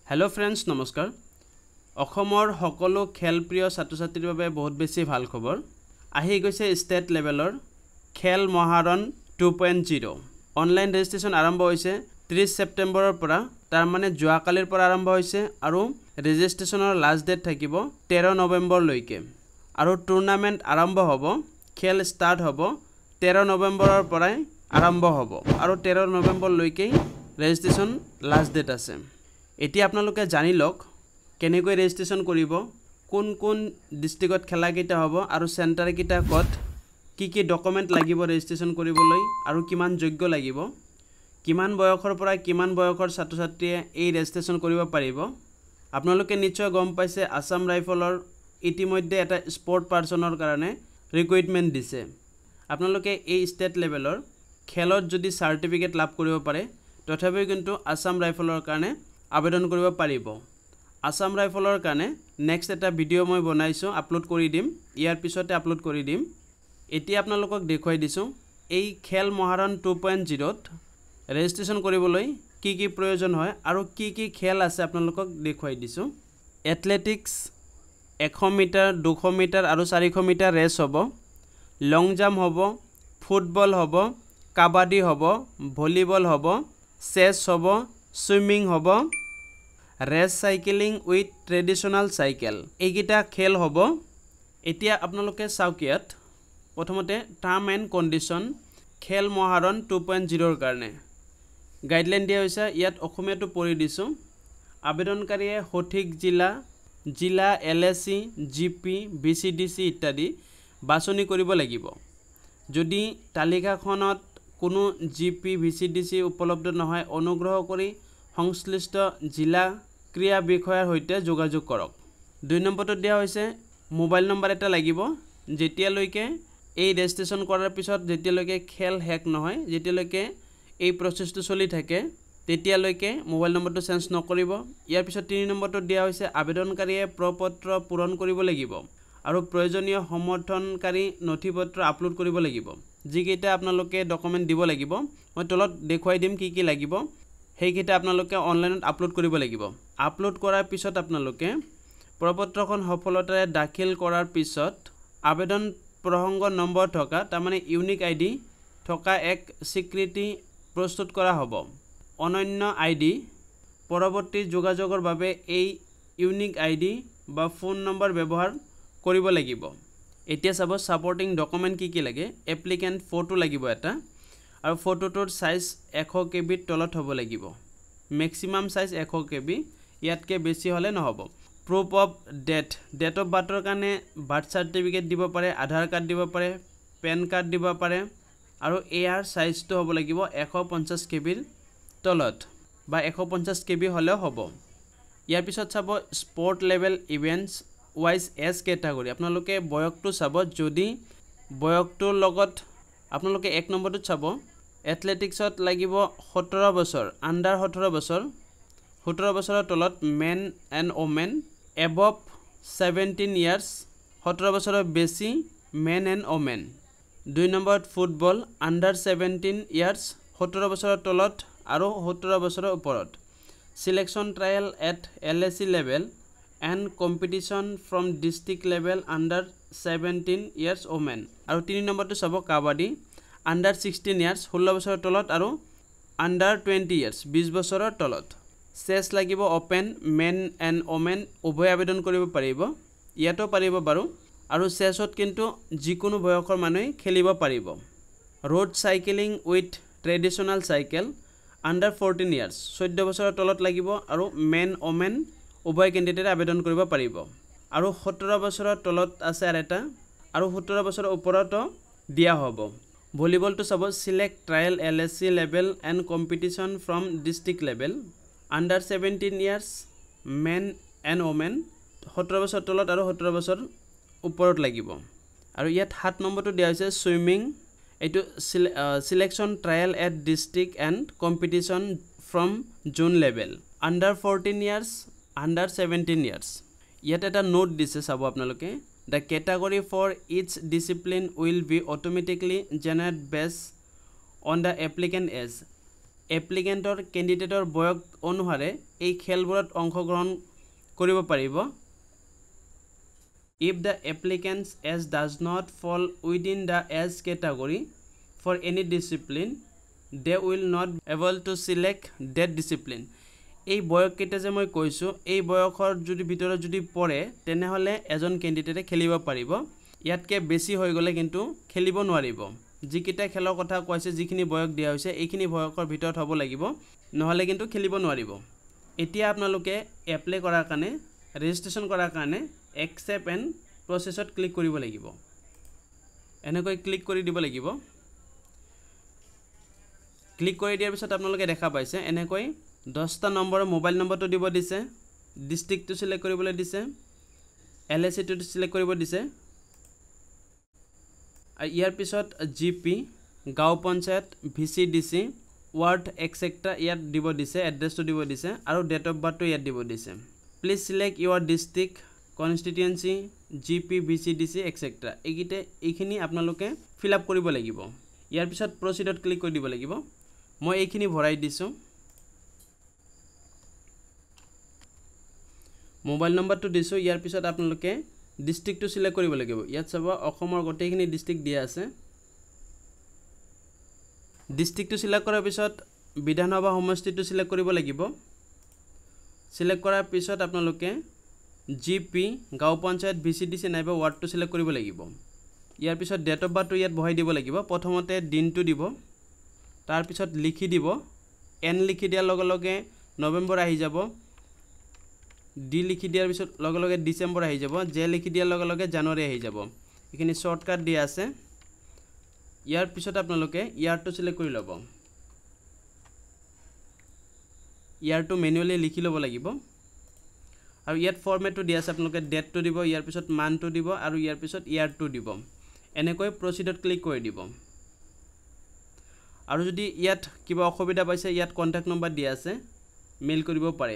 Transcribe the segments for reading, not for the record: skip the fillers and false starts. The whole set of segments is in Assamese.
हेलो फ्रेंड्स नमस्कार অসমৰ সকলো খেলপ্ৰিয় ছাত্ৰ-ছাত্ৰীৰ বাবে বহুত বেছি ভাল খবৰ আহি গৈছে ষ্টেট লেভেলৰ খেল মহাৰণ 2.0 অনলাইন ৰেজিষ্ট্ৰেচন আৰম্ভ হৈছে 30 ছেপ্টেম্বৰৰ পৰা তাৰ মানে যোৱাকালিৰ পৰা আৰম্ভ হৈছে আৰু ৰেজিষ্ট্ৰেচনৰ লাষ্ট ডেট থাকিব 13 নৱেম্বৰ লৈকে আৰু টুৰ্নামেন্ট আৰম্ভ হ'ব খেল ষ্টাৰ্ট হ'ব 13 নৱেম্বৰৰ পৰাই আৰম্ভ হ'ব আৰু 13 নৱেম্বৰ লৈকে ৰেজিষ্ট্ৰেচন লাষ্ট ডেট আছে এতিয়া আপোনালোকে জানি লওক কেনেকৈ ৰেজিষ্ট্ৰেচন কৰিব কোন কোন ডিস্ট্ৰিক্টত খেলা কেইটা হ'ব আৰু সেন্টাৰ কেইটা কত কি ডকুমেন্ট লাগিব ৰেজিষ্ট্ৰেচন কৰিবলৈ আৰু কিমান যোগ্য লাগিব কিমান বয়সৰ পৰা কিমান বয়সৰ ছাত্ৰ-ছাত্ৰীয়ে এই ৰেজিষ্ট্ৰেচন কৰিব পাৰিব আপোনালোকে নিশ্চয় গম পাইছে আসাম ৰাইফলৰ ইতিমধ্যে এটা স্পৰ্ট পাৰ্সনৰ কাৰণে ৰিকুইৰমেন্ট দিছে আপোনালোকে এই ষ্টেট লেভেলৰ খেলত যদি সাৰ্টিফিকেট লাভ কৰিব পাৰে তথাপিও কিন্তু আসাম ৰাইফলৰ কাৰণে আবেদন কৰিব পাৰিব আসাম ৰাইফলৰ কাৰণে নেক্সট এটা ভিডিও মই বনাইছো আপলোড কৰি দিম ইয়াৰ পিছতে আপলোড কৰি দিম এতিয়া আপোনালোকক দেখুৱাই দিছো এই খেল মহাৰণ 2.0 ত ৰেজিষ্ট্ৰেচন কৰিবলৈ কি প্ৰয়োজন হয় আৰু কি খেল আছে আপোনালোকক দেখুৱাই দিছো এথলেটিক্স 100 মিটাৰ 200 মিটাৰ আৰু 400 মিটাৰ ৰেস হ'ব লং জাম্প হ'ব ফুটবল হ'ব কাবাডী হ'ব ভলিবল হ'ব চেছ হ'ব সুইমিং হ'ব ৰেস সাইকেলিং উইথ ট্ৰেডিশনাল সাইকেল এইগিটা খেল হ'ব এতিয়া আপোনালোকে চাওকিয়াত প্ৰথমতে টাৰ্ম এণ্ড কন্ডিশন খেল মহাৰণ 2.0 ৰ কাৰণে গাইডলাইন দিয়া হৈছে ইয়াত অসমীয়াটো পঢ়ি দিছো আবেদনকাৰীয়ে সঠিক জিলা এলএসি জিপি বিসিডিসি ইত্যাদি বাছনি কৰিব লাগিব যদি তালিকাখনত কোনো জিপি বিসিডিসি উপলব্ধ নহয় অনুগ্ৰহ কৰি সংশ্লিষ্ট জিলা ক্ৰিয়া বিষয়ৰ হৈতে যোগাযোগ কৰক 2 নম্বৰটো দিয়া হৈছে মোবাইল নম্বৰ এটা লাগিব যেতিয়ালৈকে এই ৰেজিষ্ট্ৰেচন কৰাৰ পিছত যেতিয়ালৈকে খেল হেক নহয় যেতিয়ালৈকে এই প্ৰচেছটো চলি থাকে তেতিয়ালৈকে মোবাইল নম্বৰটো চেঞ্জ নকৰিব ইয়াৰ পিছত 3 নম্বৰটো দিয়া হৈছে আবেদনকাৰীয়ে প্ৰপত্ৰ পূৰণ কৰিব লাগিব আৰু প্ৰয়োজনীয় সমৰ্থনকাৰী নথিপত্ৰ আপলোড কৰিব লাগিব যিকেইটা আপোনালোকে ডকুমেন্ট দিব লাগিব মই তলত দেখুৱাই দিম কি লাগিব হেইকিটা আপোনালোকে অনলাইনত আপলোড কৰিব লাগিব আপলোড কৰাৰ পিছত আপোনালোকে প্ৰপত্ৰখন সফলতাৰে দাখিল কৰাৰ পিছত আবেদন প্ৰসংগ নম্বৰ থকা তাৰ মানে ইউনিক আইডি থকা এক স্বীকৃতি প্ৰস্তুত কৰা হ'ব অনন্য আইডি পৰৱৰ্তী যোগাযোগৰ বাবে এই ইউনিক আইডি বা ফোন নম্বৰ ব্যৱহাৰ কৰিব লাগিব এতিয়া চাব সাপোৰ্টিং ডকুমেন্ট কি লাগে এপ্লিকেন্ট ফটো লাগিব এটা আৰু ফটোটোৰ সাইজ 100 KB তলত হ'ব লাগিব ম্যাক্সিমাম সাইজ 100 KB ইয়াতকে বেছি হলে নহব প্ৰুফ অফ ডেট অফ বাৰ্থৰ কাৰণে বাৰ্থ সাৰ্টিফিকেট দিব পাৰে আধাৰ কাৰ্ড দিব পাৰে পেন কাৰ্ড দিব পাৰে আৰু এয়াৰ সাইজটো হ'ব লাগিব 150 KB তলত বা 150 KB হলেও হ'ব ইয়াৰ পিছত চাব স্পৰ্ট লেভেল ইভেন্টস ওয়াইজ এস ক্যাটাগৰি আপোনালোকে বয়সটো চাব যদি বয়সটোৰ লগত আপোনালোকে 1 নম্বৰটো চাব এথলেটিক্সত লাগিব 17 বছৰ আন্ডাৰ 17 বছৰ 17 বছৰৰ তলত men and women above 17 years 17 বছৰৰ বেছি মেন এণ্ড ওমেন 2 নম্বৰত ফুটবল আন্ডাৰ 17 ইয়াৰ্স 17 বছৰৰ তলত আৰু 17 বছৰৰ ওপৰত selection trial at LAC level and competition from district level under 17 years women আৰু 3 নম্বৰটো চাব কাবাডী under 16 years 16 বছৰৰ তলত আৰু under 20 years 20 বছৰৰ তলত চেছ লাগিব ওপেন মেন এণ্ড ওমেন উভয় আবেদন কৰিব পাৰিব ইয়াতো পাৰিব বাৰু আৰু চেছত কিন্তু যিকোনো বয়সৰ মানুহে খেলিব পাৰিব road cycling with traditional cycle under 14 years 14 বছৰৰ তলত লাগিব আৰু মেন ওমেন উভয় ক্যান্ডিডেট আবেদন কৰিব পাৰিব আৰু 17 বছৰৰ তলত আছে আৰু এটা আৰু 17 বছৰৰ ওপৰতো দিয়া হ'ব ভলিবলটো সব select trial LSC level and competition from district level under 17 years men and women 17 বছৰ তলত আৰু 17 বছৰ ওপৰত লাগিব আৰু ইয়াত 7 নম্বৰটো দিয়া হৈছে সুইমিং এটো selection trial at district and competition from Jon level under 14 years under 17 years yet eta note dise sabo apnaloke the category for each discipline will be automatically generated based on the applicant age এপ্লিকেণ্টৰ কেণ্ডিডেটৰ বয়স অনুসাৰে এই খেলবোৰত অংশগ্ৰহণ কৰিব পাৰিব। If the applicant's age does not fall within the age category for any discipline, they will not be able to select that discipline. এই বয়সকেইটা যে মই কৈছোঁ, এই বয়সৰ যদি ভিতৰত যদি পৰে তেনেহ'লে এজন কেণ্ডিডেটে খেলিব পাৰিব। ইয়াতকৈ বেছি হৈ গ'লে কিন্তু খেলিব নোৱাৰিব। যিকেইটা খেলৰ কথা কৈছে, যিখিনি বয়স দিয়া হৈছে এইখিনি বয়সৰ ভিতৰত হ'ব লাগিব, নহ'লে কিন্তু খেলিব নোৱাৰিব। এতিয়া আপোনালোকে এপ্লাই কৰাৰ কাৰণে, ৰেজিষ্ট্ৰেশ্যন কৰাৰ কাৰণে একচেপ্ট এণ্ড প্ৰচেছত ক্লিক কৰিব লাগিব। এনেকৈ ক্লিক কৰি দিব লাগিব। ক্লিক কৰি দিয়াৰ পিছত আপোনালোকে দেখা পাইছে এনেকৈ 10টা নম্বৰৰ মোবাইল নম্বৰটো দিব দিছে, ডিষ্ট্ৰিক্টটো চিলেক্ট কৰিবলৈ দিছে, LACটো চিলেক্ট কৰিব দিছে, আৰু ইয়াৰ পিছত GP, গাঁও পঞ্চায়ত, VCDC, ৱাৰ্ড এক্সেট্ৰা ইয়াত দিব দিছে, এড্ৰেছটো দিব দিছে, আৰু ডেট অফ বাৰ্থটো ইয়াত দিব দিছে। Please select Euro district, constituency, GP, VCDC et cetera এইখিনি আপোনালোকে ফিল আপ কৰিব লাগিব। ইয়াৰ পিছত প্ৰচিডত ক্লিক কৰি দিব লাগিব। মই এইখিনি ভৰাই দিছোঁ। মোবাইল নম্বৰটো দিছোঁ। ইয়াৰ পিছত আপোনালোকে ডিষ্ট্ৰিক্টটো চিলেক্ট কৰিব লাগিব। ইয়াত চাব অসমৰ গোটেইখিনি ডিষ্ট্ৰিক্ট দিয়া আছে। ডিষ্ট্ৰিক্টটো চিলেক্ট কৰাৰ পিছত বিধানসভা সমষ্টিটো চিলেক্ট কৰিব লাগিব। চিলেক্ট কৰাৰ পিছত আপোনালোকে GP, গাঁও পঞ্চায়ত, VCDC নাইবা ৱাৰ্ডটো চিলেক্ট কৰিব লাগিব। ইয়াৰ পিছত ডেট অফ বাৰ্থটো ইয়াত বহাই দিব লাগিব। প্ৰথমতে দিনটো দিব, তাৰপিছত লিখি দিব। N লিখি দিয়াৰ লগে লগে নৱেম্বৰ আহি যাব, D লিখি দিয়াৰ পিছত লগে লগে ডিচেম্বৰ আহি যাব, J লিখি দিয়াৰ লগে লগে জানুৱাৰী আহি যাব। এইখিনি শ্বৰ্টকাট দিয়া আছে। ইয়াৰ পিছত আপোনালোকে ইয়াৰটো চিলেক্ট কৰি ল'ব। ইয়াৰটো মেনুৱেলি লিখি ল'ব লাগিব। আৰু ইয়াত ফৰ্মেটটো দিয়া আছে, আপোনালোকে ডেটটো দিব, ইয়াৰ পিছত মান্থটো দিব, আৰু ইয়াৰ পিছত ইয়াৰটো দিব। এনেকৈ প্ৰচিডত ক্লিক কৰি দিব। আৰু যদি ইয়াত কিবা অসুবিধা পাইছে, ইয়াত কণ্টেক্ট নম্বৰ দিয়া আছে, মেইল কৰিব পাৰে।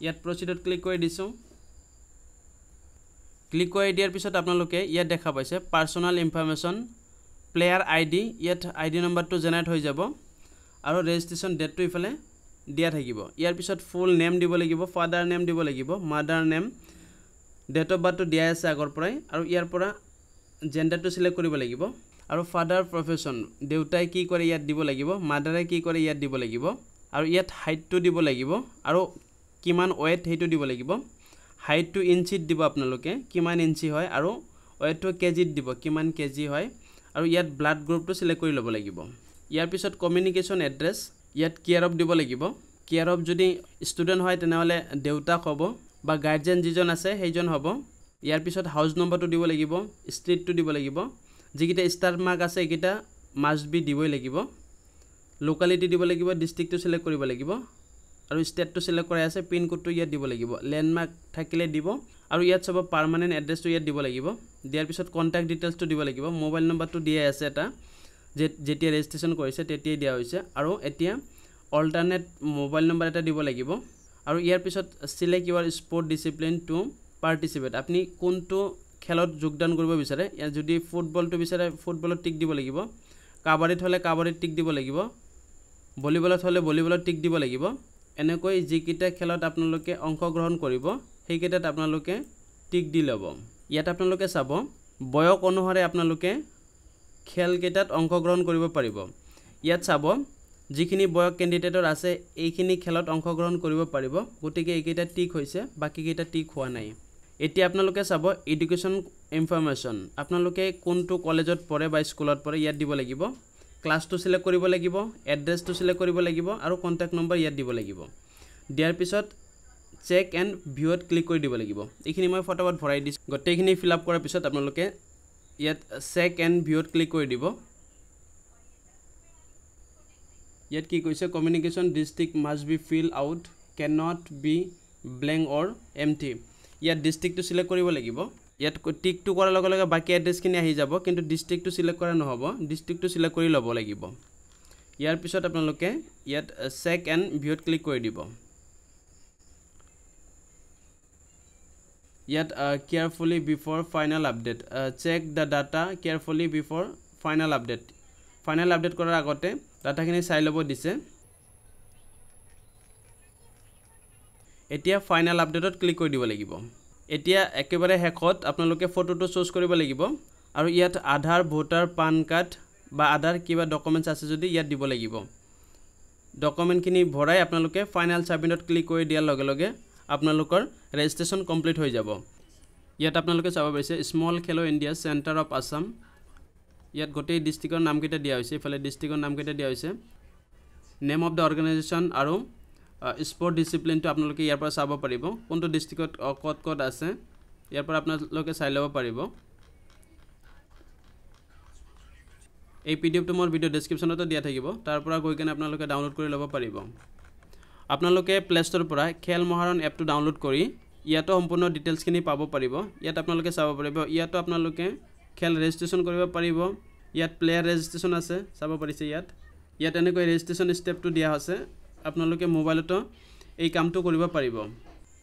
ইয়াত প্ৰচিডত ক্লিক কৰি দিছোঁ। ক্লিক কৰি দিয়াৰ পিছত আপোনালোকে ইয়াত দেখা পাইছে পাৰ্চনেল ইনফৰমেশ্যন, প্লেয়াৰ ID, ইয়াত ID নম্বৰটো জেনেৰেট হৈ যাব, আৰু ৰেজিষ্ট্ৰেশ্যন ডেটটো ইফালে দিয়া থাকিব। ইয়াৰ পিছত ফুল নেম দিব লাগিব, ফাদাৰ নেম দিব লাগিব, মাদাৰ নেম, ডেট অফ বাৰ্থটো দিয়া আছে আগৰ পৰাই, আৰু ইয়াৰ পৰা জেণ্ডাৰটো চিলেক্ট কৰিব লাগিব। আৰু ফাদাৰ প্ৰফেশ্যন, দেউতাই কি কৰে ইয়াত দিব লাগিব, মাদাৰে কি কৰে ইয়াত দিব লাগিব, আৰু ইয়াত হাইটটো দিব লাগিব, আৰু কিমান ৱেইট সেইটো দিব লাগিব। হাইটটো ইঞ্চিত দিব আপোনালোকে, কিমান ইঞ্চি হয়, আৰু ৱেইটটো কেজিত দিব, কিমান কেজি হয়, আৰু ইয়াত ব্লাড গ্ৰুপটো চিলেক্ট কৰি ল'ব লাগিব। ইয়াৰ পিছত কমিউনিকেশ্যন এড্ৰেছ, ইয়াত কেয়াৰ অফ দিব লাগিব। কেয়াৰ অফ যদি ষ্টুডেণ্ট হয় তেনেহ'লে দেউতাক হ'ব, বা গাৰ্জেন যিজন আছে সেইজন হ'ব। ইয়াৰ পিছত হাউচ নম্বৰটো দিব লাগিব, ষ্ট্ৰীটটো দিব লাগিব। যিকেইটা ষ্টাৰ মাৰ্ক আছে এইকেইটা মাষ্ট বি দিবই লাগিব। লোকেলিটি দিব লাগিব, ডিষ্ট্ৰিক্টটো চিলেক্ট কৰিব লাগিব, আৰু ষ্টেটটো চিলেক্ট কৰাই আছে, পিনক'ডটো ইয়াত দিব লাগিব। লেণ্ডমাৰ্ক থাকিলে দিব, আৰু ইয়াত চাব পাৰ্মানেণ্ট এড্ৰেছটো ইয়াত দিব লাগিব। দিয়াৰ পিছত কণ্টেক্ট ডিটেইলছটো দিব লাগিব। মোবাইল নম্বৰটো দিয়াই আছে এটা, যেতিয়া ৰেজিষ্ট্ৰেশ্যন কৰিছে তেতিয়াই দিয়া হৈছে, আৰু এতিয়া অল্টাৰনেট মোবাইল নম্বৰ এটা দিব লাগিব। আৰু ইয়াৰ পিছত select Euro sport discipline to participate, আপুনি কোনটো খেলত যোগদান কৰিব বিচাৰে। ইয়াত যদি ফুটবলটো বিচাৰে ফুটবলত টিক দিব লাগিব, কাবাডীত হ'লে কাবাডীত টিক দিব লাগিব, ভলীবলত হ'লে ভলীবলত টিক দিব লাগিব। এনেকৈ যিকেইটা খেলত আপোনালোকে অংশগ্ৰহণ কৰিব সেইকেইটাত আপোনালোকে টিক দি ল'ব। ইয়াত আপোনালোকে চাব বয়স অনুসাৰে আপোনালোকে খেলকেইটাত অংশগ্ৰহণ কৰিব পাৰিব। ইয়াত চাব যিখিনি বয়স কেণ্ডিডেটৰ আছে এইখিনি খেলত অংশগ্ৰহণ কৰিব পাৰিব, গতিকে এইকেইটা টিক হৈছে, বাকীকেইটা টিক হোৱা নাই। এতিয়া আপোনালোকে চাব এডুকেশ্যন ইনফৰমেশ্যন, আপোনালোকে কোনটো কলেজত পঢ়ে বা স্কুলত পঢ়ে ইয়াত দিব লাগিব। ক্লাছটো চিলেক্ট কৰিব লাগিব, এড্ৰেছটো চিলেক্ট কৰিব লাগিব, আৰু কণ্টেক্ট নম্বৰ ইয়াত দিব লাগিব। দিয়াৰ পিছত চেক এণ্ড ভিউত ক্লিক কৰি দিব লাগিব। এইখিনি মই ফটোত ভৰাই দিছোঁ। গোটেইখিনি ফিল আপ কৰাৰ পিছত আপোনালোকে ইয়াত চেক এণ্ড ভিউত ক্লিক কৰি দিব। ইয়াত কি কৈছে, communication district must be fill out, can not be blank or empty. ইয়াত ডিষ্ট্ৰিক্টটো চিলেক্ট কৰিব লাগিব। ইয়াত টিকটো কৰাৰ লগে লগে বাকী এড্ৰেছখিনি আহি যাব, কিন্তু ডিষ্ট্ৰিক্টটো চিলেক্ট কৰা নহ'ব, ডিষ্ট্ৰিক্টটো চিলেক্ট কৰি ল'ব লাগিব। ইয়াৰ পিছত আপোনালোকে ইয়াত চেক এণ্ড ভিউত ক্লিক কৰি দিব। ইয়াত carefully before final update, check the data carefully before final update. Final update কৰাৰ আগতে ডাটাখিনি চাই ল'ব দিছে। এতিয়া ফাইনাল আপডেটত ক্লিক কৰি দিব লাগিব এতিয়া একেবাৰে হেকত আপোনালোকে ফটোটো চুজ কৰিব লাগিব আৰু ইয়াত আধাৰ ভোটাৰ পান কাৰ্ড বা আধাৰ কিবা ডকুমেন্টছ আছে যদি ইয়াত দিব লাগিব ডকুমেন্টখিনি ভৰাই আপোনালোকে ফাইনাল সাবমিটত ক্লিক কৰি দিয়াৰ লগে লগে আপোনালোকৰ ৰেজিষ্ট্ৰেচন কমপ্লিট হৈ যাব ইয়াত আপোনালোকে চাব পাৰিছে স্মল খেলো ইণ্ডিয়া চেণ্টাৰ অফ আসাম ইয়াত গোটেই ডিস্ট্ৰিক্টৰ নামকেইটা দিয়া হৈছে ইফালে ডিস্ট্ৰিক্টৰ নামকেইটা দিয়া হৈছে নেম অফ দ্য অৰ্গেনাইজেশ্যন আৰু স্পৰ্ট ডিসিপ্লিনটো আপোনালোকে ইয়াৰ পৰা চাব পাৰিব কোনটো ডিস্ট্ৰিক্টত কত আছে ইয়াৰ পৰা আপোনালোকে চাই ল'ব পাৰিব এই পিডিএফটো মোৰ ভিডিও ডেসক্ৰিপচনতো দিয়া থাকিব তাৰ পৰা গৈ কেনে আপোনালোকে ডাউনলোড কৰি ল'ব পাৰিব আপোনালোকে প্লে ষ্টৰৰ পৰা খেল মহাৰণ এপটো ডাউনলোড কৰি ইয়াতো সম্পূৰ্ণ ডিটেইলছখিনি পাব পাৰিব ইয়াত আপোনালোকে চাব পাৰিব ইয়াতো আপোনালোকে খেল ৰেজিষ্ট্ৰেচন কৰিব পাৰিব ইয়াত প্লেয়াৰ ৰেজিষ্ট্ৰেচন আছে চাব পাৰিছে ইয়াত এনেকৈ ৰেজিষ্ট্ৰেচন ষ্টেপটো দিয়া আছে আপোনালোকে মোবাইলতো এই কামটো কৰিব পাৰিব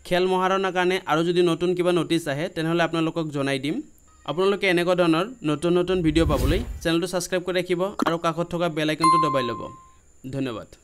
খেল মহাৰণৰ কাৰণে আৰু যদি নতুন কিবা নোটিছ আহে তেনেহলে আপোনালোকক জনাই দিম আপোনালোকে এনেকুৱা ধৰণৰ নতুন ভিডিও পাবলৈ চেনেলটো সাবস্ক্ৰাইব কৰি ৰাখিব আৰু কাষত থকা বেল আইকনটো দবাই ল'ব ধন্যবাদ